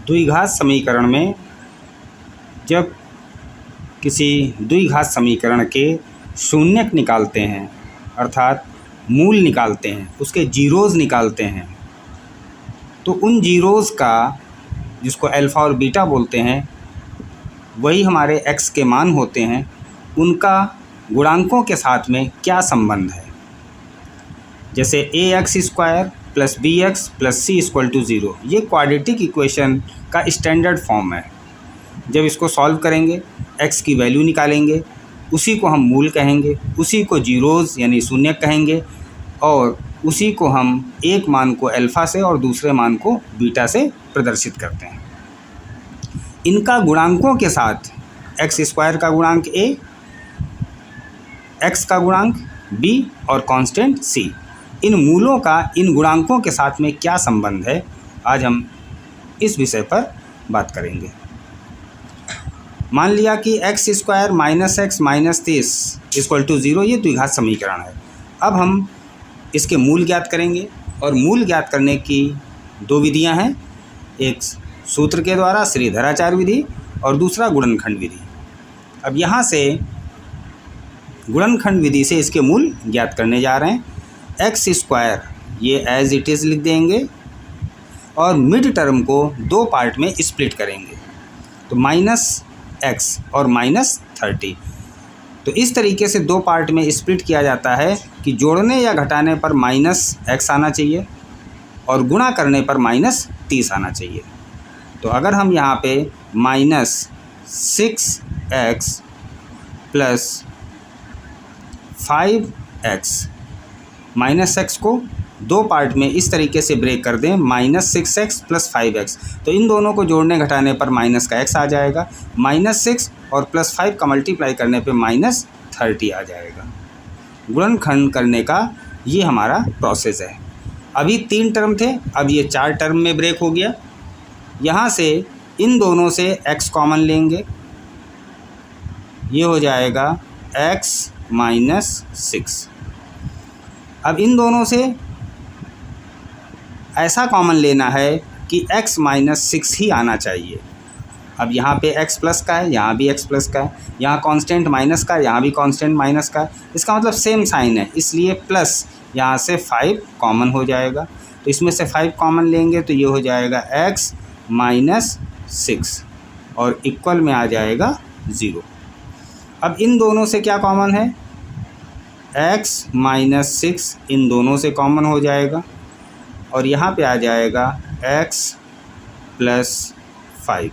द्विघात समीकरण में जब किसी द्विघात समीकरण के शून्यक निकालते हैं, अर्थात मूल निकालते हैं, उसके जीरोज़ निकालते हैं, तो उन जीरोज़ का, जिसको अल्फ़ा और बीटा बोलते हैं, वही हमारे एक्स के मान होते हैं, उनका गुणांकों के साथ में क्या संबंध है। जैसे ax² + bx + c = 0, ये क्वाड्रेटिक इक्वेशन का स्टैंडर्ड फॉर्म है। जब इसको सॉल्व करेंगे, x की वैल्यू निकालेंगे, उसी को हम मूल कहेंगे, उसी को जीरोज़ यानी शून्यक कहेंगे, और उसी को हम एक मान को अल्फ़ा से और दूसरे मान को बीटा से प्रदर्शित करते हैं। इनका गुणांकों के साथ x² का गुणांक a, x का गुणांक b और कांस्टेंट c, इन मूलों का इन गुणांकों के साथ में क्या संबंध है, आज हम इस विषय पर बात करेंगे। मान लिया कि x² - x - 30 = 0, ये द्विघात समीकरण है। अब हम इसके मूल ज्ञात करेंगे, और मूल ज्ञात करने की दो विधियां हैं, एक सूत्र के द्वारा श्रीधराचार्य विधि और दूसरा गुणनखंड विधि। अब यहाँ से गुणनखंड विधि से इसके मूल ज्ञात करने जा रहे हैं। x² ये एज इट इज़ लिख देंगे और मिड टर्म को दो पार्ट में स्प्लिट करेंगे, तो -x और -30। तो इस तरीके से दो पार्ट में स्प्लिट किया जाता है कि जोड़ने या घटाने पर -x आना चाहिए और गुणा करने पर -30 आना चाहिए। तो अगर हम यहाँ पे -6x + 5x, -x को दो पार्ट में इस तरीके से ब्रेक कर दें, -6x + 5x, तो इन दोनों को जोड़ने घटाने पर माइनस का x आ जाएगा, -6 और +5 का मल्टीप्लाई करने पे -30 आ जाएगा। गुणनखंड करने का ये हमारा प्रोसेस है। अभी 3 टर्म थे, अब ये 4 टर्म में ब्रेक हो गया। यहाँ से इन दोनों से x कॉमन लेंगे, ये हो जाएगा x - 6। अब इन दोनों से ऐसा कॉमन लेना है कि x - 6 ही आना चाहिए। अब यहाँ पे x प्लस का है, यहाँ भी x प्लस का है, यहाँ कांस्टेंट माइनस का है, यहाँ भी कांस्टेंट माइनस का है, इसका मतलब सेम साइन है, इसलिए प्लस यहाँ से 5 कॉमन हो जाएगा। तो इसमें से 5 कॉमन लेंगे तो ये हो जाएगा x - 6 और इक्वल में आ जाएगा 0। अब इन दोनों से क्या कॉमन है, x - 6 इन दोनों से कॉमन हो जाएगा और यहाँ पे आ जाएगा x + 5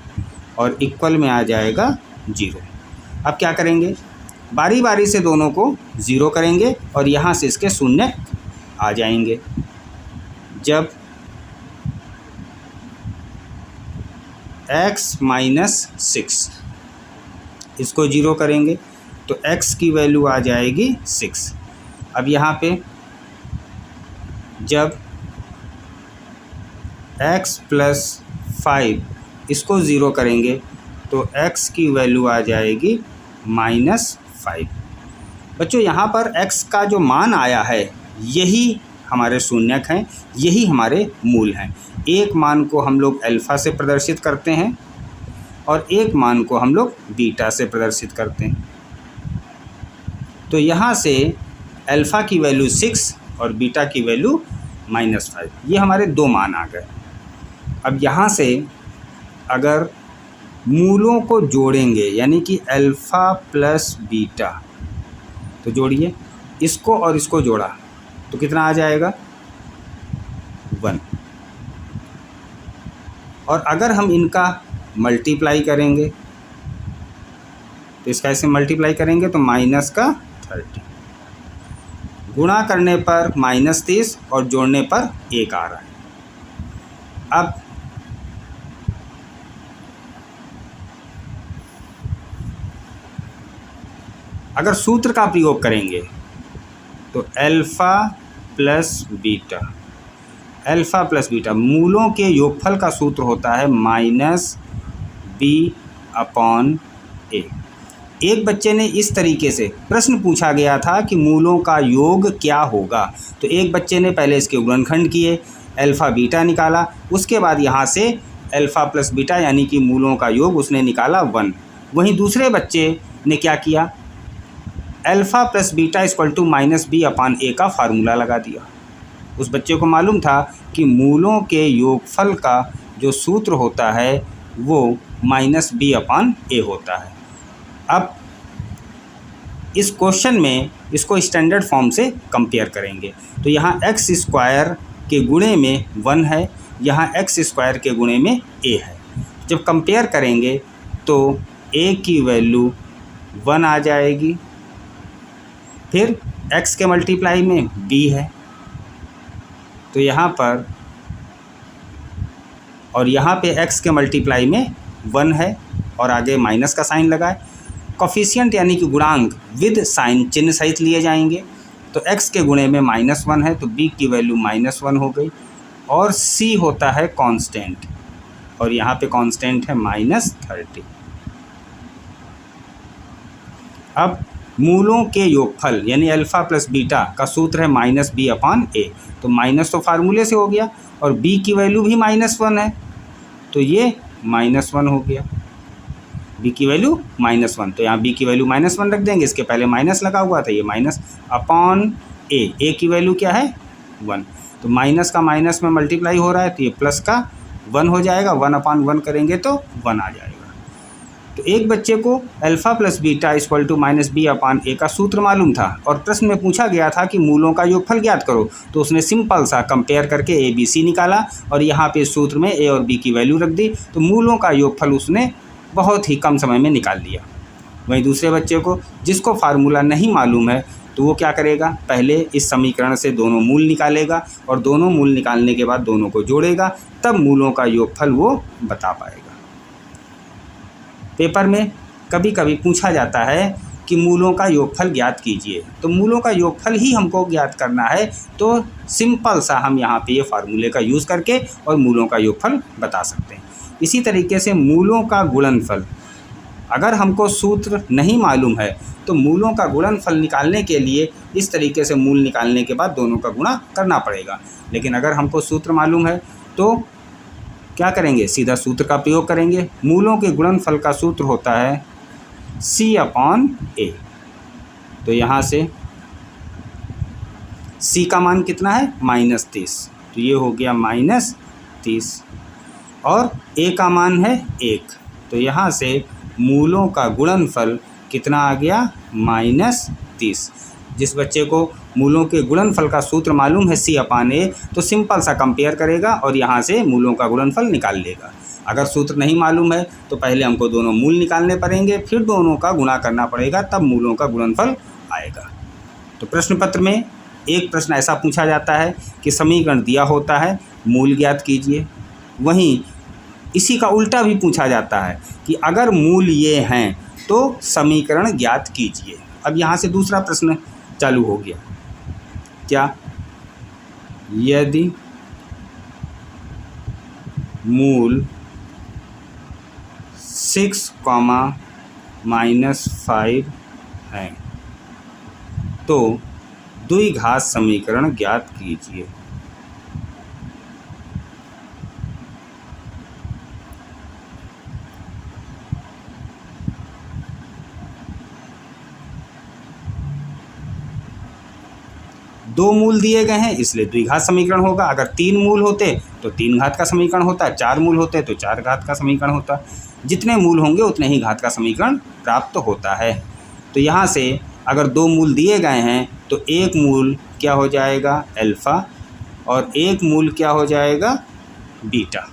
और इक्वल में आ जाएगा 0। अब क्या करेंगे, बारी बारी से दोनों को 0 करेंगे और यहाँ से इसके शून्य आ जाएंगे। जब x - 6 इसको 0 करेंगे तो x की वैल्यू आ जाएगी 6। अब यहाँ पे जब x + 5 इसको 0 करेंगे तो x की वैल्यू आ जाएगी -5। बच्चों, यहाँ पर x का जो मान आया है यही हमारे शून्यक हैं, यही हमारे मूल हैं। एक मान को हम लोग अल्फ़ा से प्रदर्शित करते हैं और एक मान को हम लोग बीटा से प्रदर्शित करते हैं। तो यहाँ से अल्फ़ा की वैल्यू 6 और बीटा की वैल्यू -5, ये हमारे दो मान आ गए। अब यहाँ से अगर मूलों को जोड़ेंगे, यानी कि अल्फ़ा प्लस बीटा, तो जोड़िए, इसको और इसको जोड़ा तो कितना आ जाएगा 1। और अगर हम इनका मल्टीप्लाई करेंगे तो इसका ऐसे मल्टीप्लाई करेंगे तो -30, गुणा करने पर -30 और जोड़ने पर 1 आ रहा है। अब अगर सूत्र का प्रयोग करेंगे तो अल्फ़ा प्लस बीटा मूलों के योगफल का सूत्र होता है -b/a। एक बच्चे ने इस तरीके से प्रश्न पूछा गया था कि मूलों का योग क्या होगा, तो एक बच्चे ने पहले इसके गुणनखंड किए, अल्फ़ा बीटा निकाला, उसके बाद यहाँ से अल्फ़ा प्लस बीटा यानी कि मूलों का योग उसने निकाला 1। वहीं दूसरे बच्चे ने क्या किया, alpha plus beta equal to minus b upon a का फार्मूला लगा दिया। उस बच्चे को मालूम था कि मूलों के योगफल का जो सूत्र होता है वो माइनस बी अपान ए होता है। अब इस क्वेश्चन में इसको स्टैंडर्ड फॉर्म से कंपेयर करेंगे तो यहाँ एक्स स्क्वायर के गुणे में 1 है, यहाँ एक्स स्क्वायर के गुणे में ए है। जब कंपेयर करेंगे तो ए की वैल्यू 1 आ जाएगी, फिर x के मल्टीप्लाई में b है तो यहाँ पर, और यहाँ पे x के मल्टीप्लाई में 1 है और आगे माइनस का साइन लगाए। कोफिशिएंट यानी कि गुणांक विद साइन चिन्ह सहित लिए जाएंगे तो x के गुणे में -1 है तो b की वैल्यू -1 हो गई, और c होता है कांस्टेंट और यहाँ पे कांस्टेंट है -30। अब मूलों के योगफल यानी अल्फ़ा प्लस बीटा का सूत्र है माइनस बी अपान ए, तो माइनस तो फार्मूले से हो गया और b की वैल्यू भी -1 है तो ये -1 हो गया, b की वैल्यू -1 तो यहाँ b की वैल्यू -1 रख देंगे, इसके पहले माइनस लगा हुआ था, ये माइनस अपान ए की वैल्यू क्या है 1, तो माइनस का माइनस में मल्टीप्लाई हो रहा है तो ये प्लस का 1 हो जाएगा, 1/1 करेंगे तो 1 आ जाएगा। तो एक बच्चे को alpha plus beta equal to minus b upon a का सूत्र मालूम था और प्रश्न में पूछा गया था कि मूलों का योगफल ज्ञात करो, तो उसने सिंपल सा कंपेयर करके ए बी सी निकाला और यहाँ पे सूत्र में ए और बी की वैल्यू रख दी, तो मूलों का योगफल उसने बहुत ही कम समय में निकाल लिया। वहीं दूसरे बच्चे को जिसको फार्मूला नहीं मालूम है तो वो क्या करेगा, पहले इस समीकरण से दोनों मूल निकालेगा और दोनों मूल निकालने के बाद दोनों को जोड़ेगा, तब मूलों का योगफल वो बता पाएगा। पेपर में कभी कभी पूछा जाता है कि मूलों का योगफल ज्ञात कीजिए, तो मूलों का योगफल ही हमको ज्ञात करना है तो सिंपल सा हम यहाँ पे ये फार्मूले का यूज़ करके और मूलों का योगफल बता सकते हैं। इसी तरीके से मूलों का गुणनफल, अगर हमको सूत्र नहीं मालूम है तो मूलों का गुणनफल निकालने के लिए इस तरीके से मूल निकालने के बाद दोनों का गुणा करना पड़ेगा, लेकिन अगर हमको सूत्र मालूम है तो क्या करेंगे, सीधा सूत्र का प्रयोग करेंगे। मूलों के गुणनफल का सूत्र होता है c अपान ए, तो यहाँ से c का मान कितना है -30, तो ये हो गया -30 और a का मान है 1, तो यहाँ से मूलों का गुणनफल कितना आ गया -30। जिस बच्चे को मूलों के गुणनफल का सूत्र मालूम है c अपान ए, तो सिंपल सा कंपेयर करेगा और यहाँ से मूलों का गुणनफल निकाल लेगा। अगर सूत्र नहीं मालूम है तो पहले हमको दोनों मूल निकालने पड़ेंगे, फिर दोनों का गुणा करना पड़ेगा, तब मूलों का गुणनफल आएगा। तो प्रश्न पत्र में एक प्रश्न ऐसा पूछा जाता है कि समीकरण दिया होता है, मूल ज्ञात कीजिए। वहीं इसी का उल्टा भी पूछा जाता है कि अगर मूल ये हैं तो समीकरण ज्ञात कीजिए। अब यहाँ से दूसरा प्रश्न चालू हो गया, क्या यदि मूल 6, -5 है तो द्विघात समीकरण ज्ञात कीजिए। दो मूल दिए गए हैं इसलिए द्विघात समीकरण होगा। अगर 3 मूल होते तो 3 घात का समीकरण होता, 4 मूल होते तो 4 घात का समीकरण होता। जितने मूल होंगे उतने ही घात का समीकरण प्राप्त होता है। तो यहाँ से अगर 2 मूल दिए गए हैं तो एक मूल क्या हो जाएगा अल्फ़ा और एक मूल क्या हो जाएगा बीटा।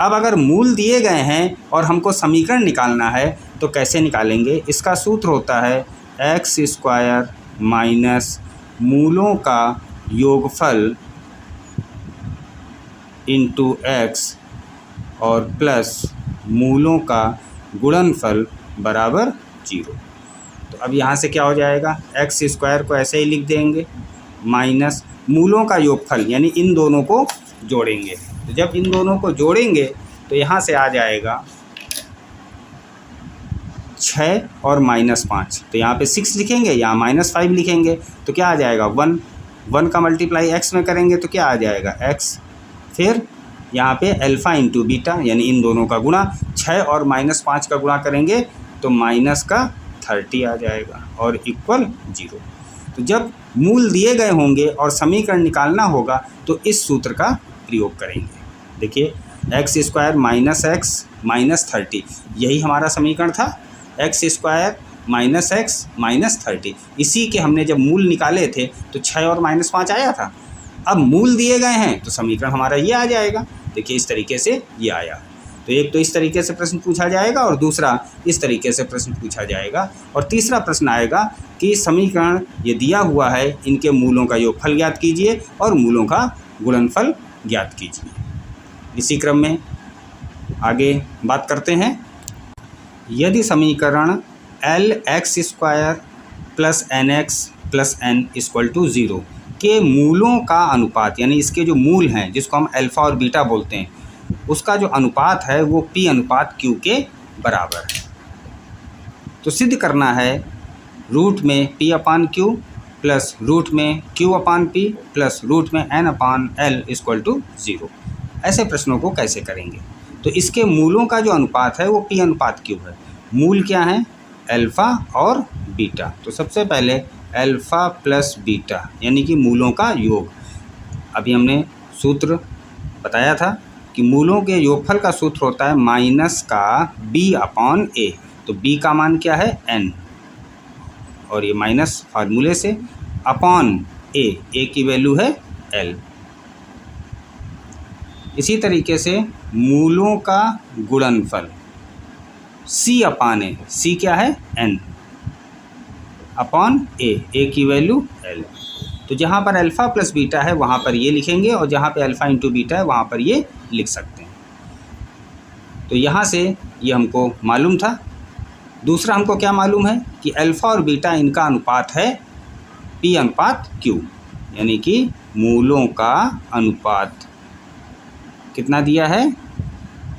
अब अगर मूल दिए गए हैं और हमको समीकरण निकालना है तो कैसे निकालेंगे, इसका सूत्र होता है x² माइनस मूलों का योगफल इंटू x और प्लस मूलों का गुणनफल बराबर 0। तो अब यहाँ से क्या हो जाएगा, x² को ऐसे ही लिख देंगे माइनस मूलों का योगफल यानी इन दोनों को जोड़ेंगे। तो जब इन दोनों को जोड़ेंगे तो यहाँ से आ जाएगा 6 और -5, तो यहाँ पे 6 लिखेंगे, यहाँ -5 लिखेंगे तो क्या आ जाएगा 1 का मल्टीप्लाई x में करेंगे तो क्या आ जाएगा x, फिर यहाँ पे अल्फ़ा इंटू बीटा यानी इन दोनों का गुणा, 6 और -5 का गुणा करेंगे तो माइनस का 30 आ जाएगा और इक्वल 0। तो जब मूल दिए गए होंगे और समीकरण निकालना होगा तो इस सूत्र का प्रयोग करेंगे। देखिए x² माइनस एक्स माइनस 30, यही हमारा समीकरण था, x² माइनस एक्स माइनस 30। इसी के हमने जब मूल निकाले थे तो 6 और -5 आया था। अब मूल दिए गए हैं तो समीकरण हमारा ये आ जाएगा। देखिए इस तरीके से ये आया। तो एक तो इस तरीके से प्रश्न पूछा जाएगा और दूसरा इस तरीके से प्रश्न पूछा जाएगा। और तीसरा प्रश्न आएगा कि समीकरण ये दिया हुआ है, इनके मूलों का योगफल ज्ञात कीजिए और मूलों का गुणनफल ज्ञात कीजिए। इसी क्रम में आगे बात करते हैं। यदि समीकरण LX² plus NX plus N equal to 0 के मूलों का अनुपात, यानी इसके जो मूल हैं जिसको हम अल्फ़ा और बीटा बोलते हैं, उसका जो अनुपात है वो P अनुपात Q के बराबर है। तो सिद्ध करना है रूट में P upon Q plus root में Q upon P plus root में N upon L equal to 0। ऐसे प्रश्नों को कैसे करेंगे? तो इसके मूलों का जो अनुपात है वो P अनुपात Q है। मूल क्या है? अल्फ़ा और बीटा। तो सबसे पहले अल्फ़ा प्लस बीटा यानी कि मूलों का योग। अभी हमने सूत्र बताया था कि मूलों के योगफल का सूत्र होता है माइनस का b अपान a। तो b का मान क्या है? n, और ये माइनस फार्मूले से अपान a की वैल्यू है l। इसी तरीके से मूलों का गुणनफल c अपान a, c क्या है? n अपान a की वैल्यू l। तो जहाँ पर अल्फ़ा प्लस बीटा है वहाँ पर ये लिखेंगे और जहाँ पे अल्फ़ा इंटू बीटा है वहाँ पर ये लिख सकते हैं। तो यहाँ से ये हमको मालूम था। दूसरा हमको क्या मालूम है कि अल्फ़ा और बीटा इनका अनुपात है P अनुपात Q, यानी कि मूलों का अनुपात कितना दिया है?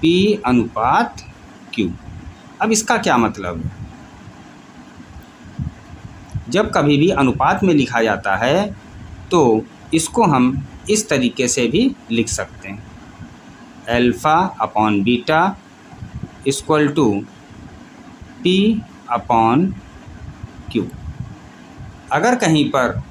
P अनुपात Q। अब इसका क्या मतलब है? जब कभी भी अनुपात में लिखा जाता है तो इसको हम इस तरीके से भी लिख सकते हैं, alpha upon beta equal to P upon Q। अगर कहीं पर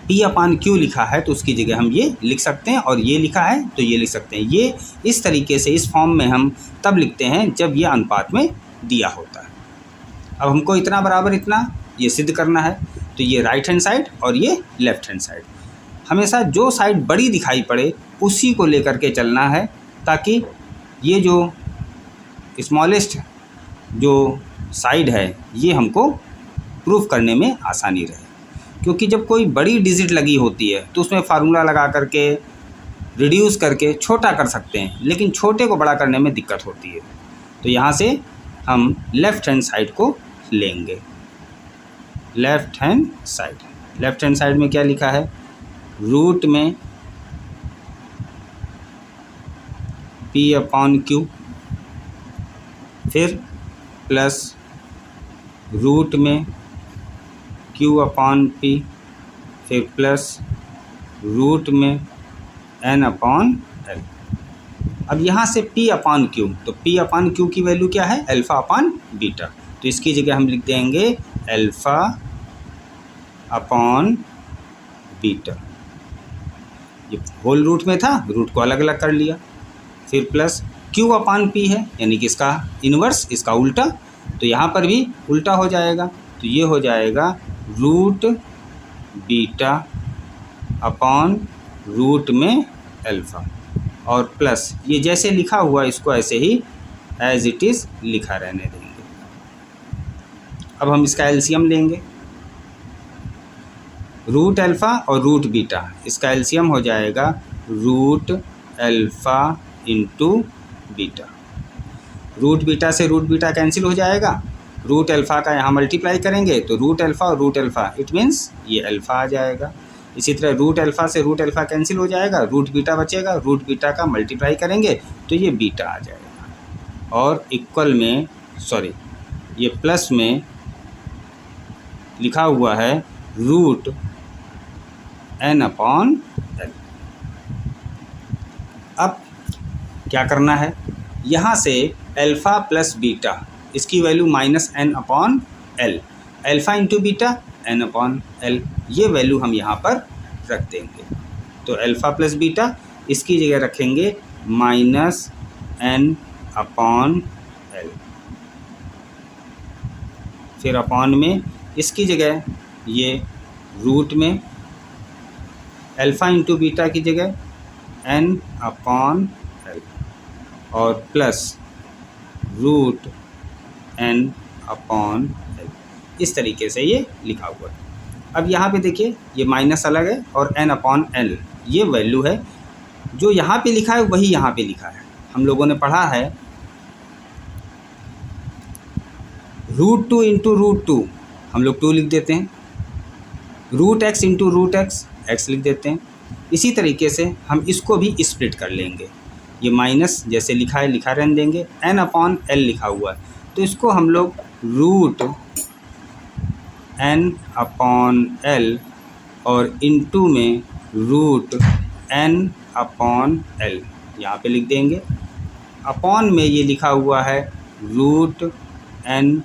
P अपान Q लिखा है तो उसकी जगह हम ये लिख सकते हैं, और ये लिखा है तो ये लिख सकते हैं। ये इस तरीके से इस फॉर्म में हम तब लिखते हैं जब ये अनुपात में दिया होता है। अब हमको इतना बराबर इतना ये सिद्ध करना है, तो ये राइट हैंड साइड और ये लेफ़्ट हैंड साइड, हमेशा जो साइड बड़ी दिखाई पड़े उसी को लेकर के चलना है, ताकि ये जो स्मॉलेस्ट जो साइड है ये हमको प्रूफ करने में आसानी रहे। क्योंकि जब कोई बड़ी डिजिट लगी होती है तो उसमें फार्मूला लगा करके रिड्यूस करके छोटा कर सकते हैं, लेकिन छोटे को बड़ा करने में दिक्कत होती है। तो यहाँ से हम लेफ़्ट हैंड साइड को लेंगे। लेफ़्ट हैंड साइड में क्या लिखा है? रूट में P अपॉन Q, फिर प्लस रूट में Q अपॉन P, फिर प्लस रूट में N अपॉन L। अब यहाँ से P अपॉन Q, तो P अपॉन Q की वैल्यू क्या है? Alpha upon beta. तो इसकी जगह हम लिख देंगे अल्फ़ा अपॉन बीटा। ये होल रूट में था, रूट को अलग अलग कर लिया। फिर प्लस Q अपॉन P है, यानी कि इसका इन्वर्स, इसका उल्टा। तो यहाँ पर भी उल्टा हो जाएगा, तो ये हो जाएगा रूट बीटा अपॉन रूट में अल्फ़ा, और प्लस ये जैसे लिखा हुआ इसको ऐसे ही एज इट इज़ लिखा रहने देंगे। अब हम इसका एलसीएम लेंगे। रूट अल्फ़ा और रूट बीटा, इसका एलसीएम हो जाएगा root alpha into beta. Root beta से रूट बीटा कैंसिल हो जाएगा, रूट अल्फ़ा का यहाँ मल्टीप्लाई करेंगे तो रूट अल्फ़ा और रूट अल्फ़ा, इट मीन्स ये अल्फ़ा आ जाएगा। इसी तरह रूट अल्फ़ा से रूट अल्फ़ा कैंसिल हो जाएगा, रूट बीटा बचेगा, रूट बीटा का मल्टीप्लाई करेंगे तो ये बीटा आ जाएगा। और इक्वल में ये प्लस में लिखा हुआ है रूट N अपॉन L। अब क्या करना है, यहाँ से अल्फ़ा प्लस बीटा इसकी value -n/L, alpha into beta n/L, ये वैल्यू हम यहाँ पर रख देंगे। तो अल्फ़ा प्लस बीटा इसकी जगह रखेंगे -n/L, फिर अपॉन में इसकी जगह ये रूट में अल्फ़ा इंटू बीटा की जगह n/L और प्लस रूट n/L, इस तरीके से ये लिखा हुआ है। अब यहाँ पे देखिए ये माइनस अलग है और n/L ये वैल्यू है, जो यहाँ पे लिखा है वही यहाँ पे लिखा है। हम लोगों ने पढ़ा है √2 इंटू √2 हम लोग 2 लिख देते हैं, √x इंटू √x x लिख देते हैं। इसी तरीके से हम इसको भी स्प्लिट कर लेंगे, ये माइनस जैसे लिखा है लिखा रहने देंगे, n/L लिखा हुआ है तो इसको हम लोग √n/L और इंटू में √n/L यहाँ पे लिख देंगे। अपॉन में ये लिखा हुआ है √n/L,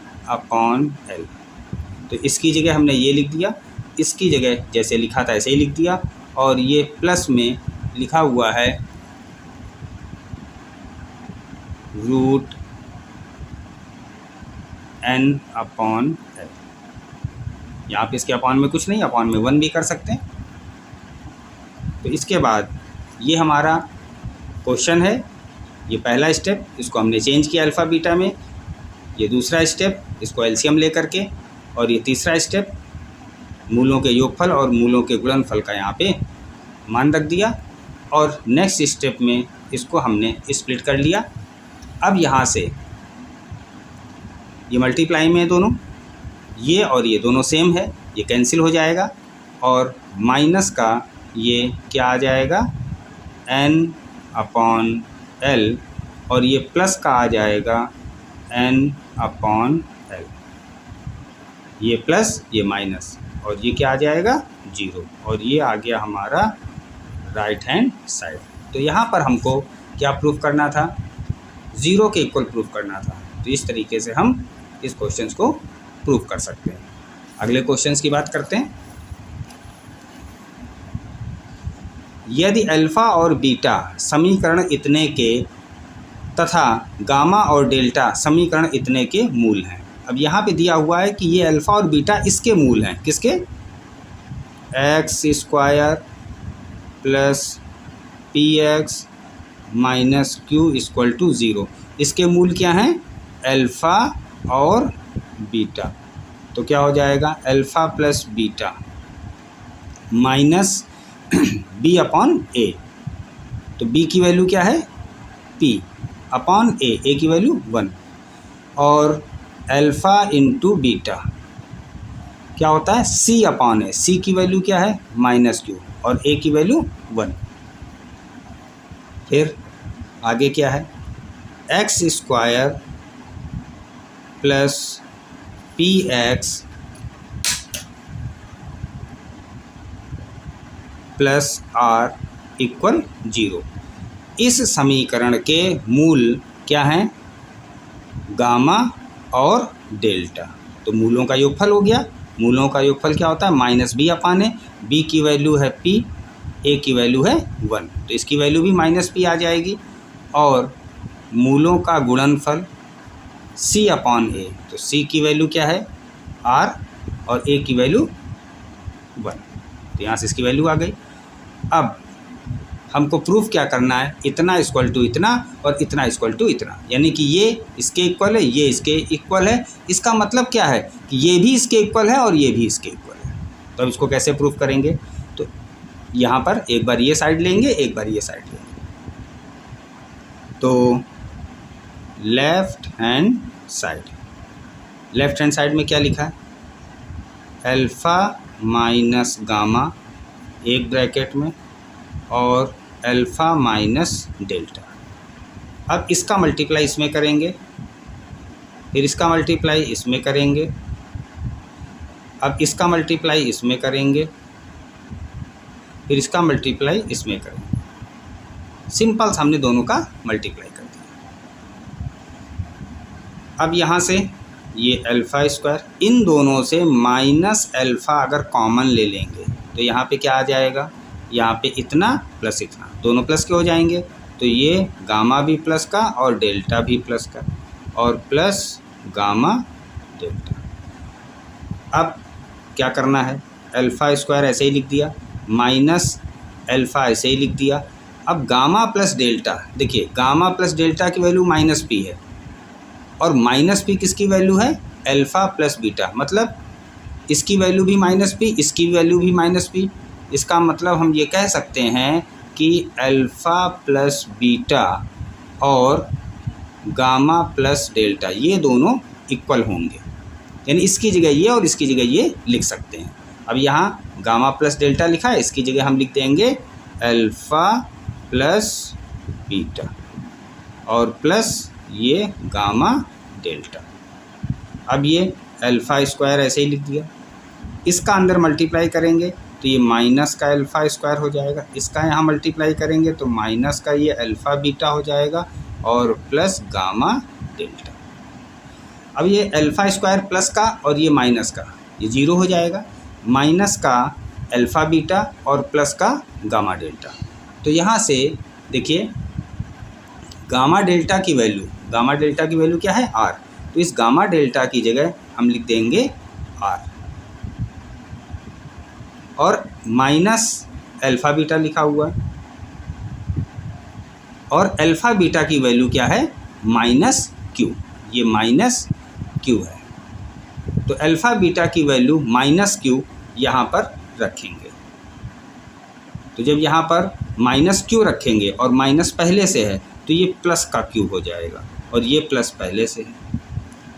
तो इसकी जगह हमने ये लिख दिया, इसकी जगह जैसे लिखा था ऐसे ही लिख दिया, और ये प्लस में लिखा हुआ है √n/L। यहाँ पे इसके अपॉन में कुछ नहीं, अपॉन में 1 भी कर सकते हैं। तो इसके बाद ये हमारा क्वेश्चन है, ये पहला स्टेप, इसको हमने चेंज किया अल्फ़ा बीटा में, ये दूसरा स्टेप इसको एलसीएम लेकर के, और ये तीसरा स्टेप मूलों के योगफल और मूलों के गुणनफल का यहाँ पे मान रख दिया, और नेक्स्ट स्टेप में इसको हमने स्प्लिट कर लिया। अब यहाँ से ये मल्टीप्लाई में दोनों, ये और ये दोनों सेम है, ये कैंसिल हो जाएगा, और माइनस का ये क्या आ जाएगा n/L, और ये प्लस का आ जाएगा n/L, ये प्लस ये माइनस, और ये क्या आ जाएगा 0, और ये आ गया हमारा राइट हैंड साइड। तो यहाँ पर हमको क्या प्रूफ करना था, 0 के इक्वल प्रूफ करना था। तो इस तरीके से हम इस क्वेश्चन को प्रूफ कर सकते हैं। अगले क्वेश्चन की बात करते हैं। यदि अल्फ़ा और बीटा समीकरण इतने के तथा गामा और डेल्टा समीकरण इतने के मूल हैं। अब यहाँ पे दिया हुआ है कि ये अल्फ़ा और बीटा इसके मूल हैं, किसके, x² + px - q = 0, इसके मूल क्या हैं, अल्फ़ा और बीटा। तो क्या हो जाएगा, alpha plus beta minus b/a, तो b की वैल्यू क्या है p/a, a की वैल्यू 1, और अल्फ़ा इंटू बीटा क्या होता है c/a, c की वैल्यू क्या है -q, और a की वैल्यू 1। फिर आगे क्या है, x² + px + r = 0। इस समीकरण के मूल क्या हैं, गामा और डेल्टा। तो मूलों का योगफल हो गया, मूलों का योगफल क्या होता है -b/a, b की वैल्यू है p, a की वैल्यू है 1, तो इसकी वैल्यू भी -p आ जाएगी, और मूलों का गुणनफल c/a, तो c की वैल्यू क्या है r, और a की वैल्यू 1, तो यहाँ से इसकी वैल्यू आ गई। अब हमको प्रूफ क्या करना है, इतना इक्वल टू इतना और इतना इक्वल टू इतना, यानी कि ये इसके इक्वल है, ये इसके इक्वल है। इसका मतलब क्या है कि ये भी इसके इक्वल है और ये भी इसके इक्वल है। तो अब इसको कैसे प्रूफ करेंगे, तो यहाँ पर एक बार ये साइड लेंगे, एक बार ये साइड लेंगे। तो लेफ्ट हैंड साइड में क्या लिखा है, अल्फ़ा माइनस गामा एक ब्रैकेट में और अल्फ़ा माइनस डेल्टा। अब इसका मल्टीप्लाई इसमें करेंगे, फिर इसका मल्टीप्लाई इसमें करेंगे, अब इसका मल्टीप्लाई इसमें करेंगे, फिर इसका मल्टीप्लाई इसमें करेंगे। सिंपल हमने दोनों का मल्टीप्लाई कर दिया। अब यहाँ से ये अल्फ़ा स्क्वायर, इन दोनों से माइनस अल्फ़ा अगर कॉमन ले लेंगे तो यहाँ पे क्या आ जाएगा, यहाँ पे इतना प्लस इतना, दोनों प्लस के हो जाएंगे। तो ये गामा भी प्लस का और डेल्टा भी प्लस का, और प्लस गामा डेल्टा। अब क्या करना है, अल्फ़ा स्क्वायर ऐसे ही लिख दिया, माइनस अल्फ़ा ऐसे ही लिख दिया। अब गामा प्लस डेल्टा, देखिए गामा प्लस डेल्टा की वैल्यू माइनस पी है, और माइनस पी किसकी वैल्यू है, अल्फ़ा प्लस बीटा, मतलब इसकी वैल्यू भी माइनस पी, इसकी वैल्यू भी माइनस पी। इसका मतलब हम ये कह सकते हैं कि अल्फ़ा प्लस बीटा और गामा प्लस डेल्टा ये दोनों इक्वल होंगे, यानी इसकी जगह ये और इसकी जगह ये लिख सकते हैं। अब यहाँ गामा प्लस डेल्टा लिखा है, इसकी जगह हम लिख देंगे अल्फ़ा प्लस बीटा और प्लस ये गामा डेल्टा। अब ये अल्फ़ा स्क्वायर ऐसे ही लिख दिया, इसका अंदर मल्टीप्लाई करेंगे तो ये माइनस का अल्फ़ा स्क्वायर हो जाएगा, इसका यहाँ मल्टीप्लाई करेंगे तो माइनस का ये अल्फ़ा बीटा हो जाएगा और प्लस गामा डेल्टा। अब ये अल्फ़ा स्क्वायर प्लस का और ये माइनस का, ये जीरो हो जाएगा, माइनस का अल्फ़ा बीटा और प्लस का गामा डेल्टा। तो यहाँ से देखिए गामा डेल्टा की वैल्यू क्या है, आर। तो इस गामा डेल्टा की जगह हम लिख देंगे आर, और माइनस अल्फ़ा बीटा लिखा हुआ है, और अल्फ़ा बीटा की वैल्यू क्या है, माइनस क्यू, ये माइनस क्यू है। तो अल्फ़ा बीटा की वैल्यू माइनस क्यू यहाँ पर रखेंगे। तो जब यहाँ पर माइनस क्यू रखेंगे और माइनस पहले से है तो ये प्लस का क्यू हो जाएगा, और ये प्लस पहले से है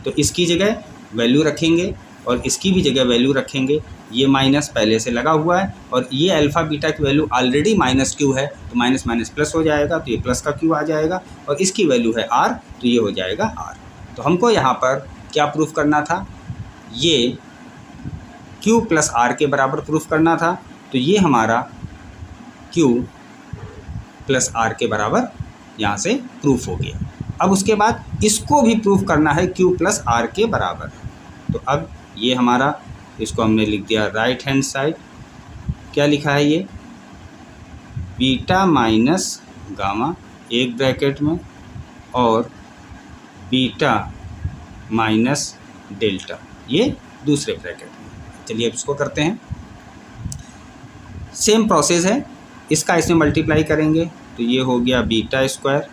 तो इसकी जगह वैल्यू रखेंगे और इसकी भी जगह वैल्यू रखेंगे। ये माइनस पहले से लगा हुआ है और ये अल्फ़ा बीटा की वैल्यू ऑलरेडी माइनस क्यू है, तो माइनस माइनस प्लस हो जाएगा, तो ये प्लस का क्यू आ जाएगा, और इसकी वैल्यू है आर, तो ये हो जाएगा आर। तो हमको यहाँ पर क्या प्रूफ करना था, ये क्यू प्लस आर के बराबर प्रूफ करना था। तो ये हमारा क्यू प्लस आर के बराबर यहाँ से प्रूफ हो गया। अब उसके बाद इसको भी प्रूफ करना है क्यू प्लस आर के बराबर। तो अब ये हमारा, इसको हमने लिख दिया राइट हैंड साइड, क्या लिखा है ये, बीटा माइनस गामा एक ब्रैकेट में और बीटा माइनस डेल्टा ये दूसरे ब्रैकेट में। चलिए अब इसको करते हैं, सेम प्रोसेस है, इसका इसमें मल्टीप्लाई करेंगे तो ये हो गया बीटा स्क्वायर,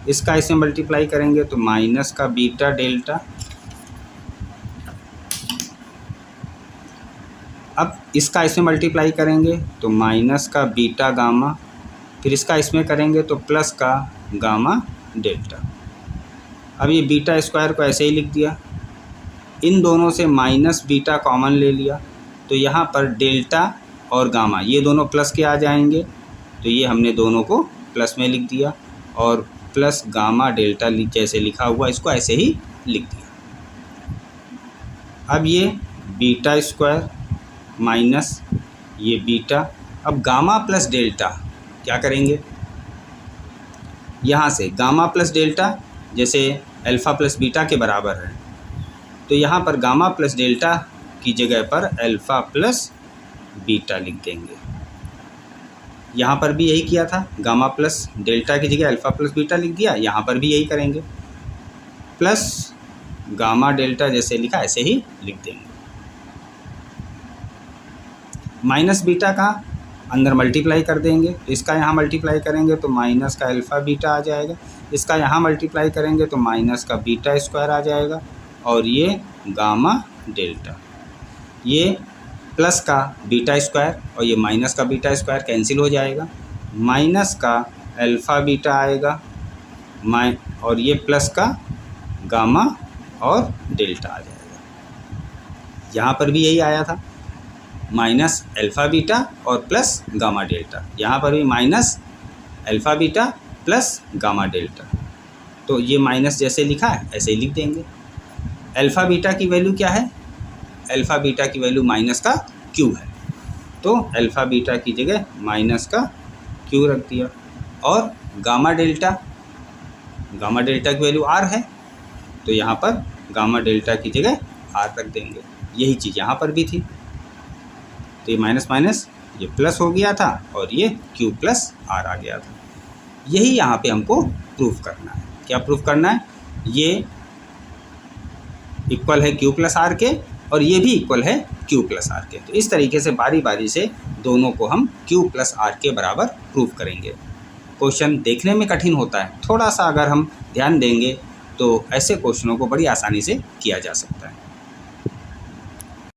इसका इसमें मल्टीप्लाई करेंगे तो माइनस का बीटा डेल्टा। अब इसका इसमें मल्टीप्लाई करेंगे तो माइनस का बीटा गामा, फिर इसका इसमें करेंगे तो प्लस का गामा डेल्टा। अब ये बीटा स्क्वायर को ऐसे ही लिख दिया, इन दोनों से माइनस बीटा कॉमन ले लिया तो यहाँ पर डेल्टा और गामा ये दोनों प्लस के आ जाएंगे, तो ये हमने दोनों को प्लस में लिख दिया, और प्लस गामा डेल्टा जैसे लिखा हुआ इसको ऐसे ही लिख दिया। अब ये बीटा स्क्वायर माइनस ये बीटा, अब गामा प्लस डेल्टा क्या करेंगे, यहाँ से गामा प्लस डेल्टा जैसे अल्फ़ा प्लस बीटा के बराबर है, तो यहाँ पर गामा प्लस डेल्टा की जगह पर अल्फ़ा प्लस बीटा लिख देंगे। यहाँ पर भी यही किया था, गामा प्लस डेल्टा की जगह अल्फ़ा प्लस बीटा लिख दिया, यहाँ पर भी यही करेंगे, प्लस गामा डेल्टा जैसे लिखा ऐसे ही लिख देंगे। माइनस बीटा का अंदर मल्टीप्लाई कर देंगे, तो इसका यहाँ मल्टीप्लाई करेंगे तो माइनस का अल्फ़ा बीटा आ जाएगा, इसका यहाँ मल्टीप्लाई करेंगे तो माइनस का बीटा स्क्वायर आ जाएगा, और ये गामा डेल्टा, ये प्लस का बीटा स्क्वायर और ये माइनस का बीटा स्क्वायर कैंसिल हो जाएगा, माइनस का अल्फ़ा बीटा आएगा और ये प्लस का गामा और डेल्टा आ जाएगा। यहाँ पर भी यही आया था, माइनस अल्फ़ा बीटा और प्लस गामा डेल्टा, यहाँ पर भी minus alpha beta plus gamma delta, तो ये माइनस जैसे लिखा है ऐसे ही लिख देंगे। अल्फ़ा बीटा की वैल्यू क्या है, अल्फ़ा बीटा की वैल्यू माइनस का क्यू है, तो अल्फ़ा बीटा की जगह माइनस का क्यू रख दिया, और गामा डेल्टा की वैल्यू r है, तो यहाँ पर गामा डेल्टा की जगह r रख देंगे। यही चीज़ यहाँ पर भी थी, तो ये माइनस माइनस ये प्लस हो गया था और ये q प्लस r आ गया था। यही यहाँ पे हमको प्रूफ करना है। क्या प्रूफ करना है? ये इक्वल है q प्लस आर के और ये भी इक्वल है q प्लस आर के। तो इस तरीके से बारी बारी से दोनों को हम q प्लस आर के बराबर प्रूफ करेंगे। क्वेश्चन देखने में कठिन होता है, थोड़ा सा अगर हम ध्यान देंगे तो ऐसे क्वेश्चनों को बड़ी आसानी से किया जा सकता है।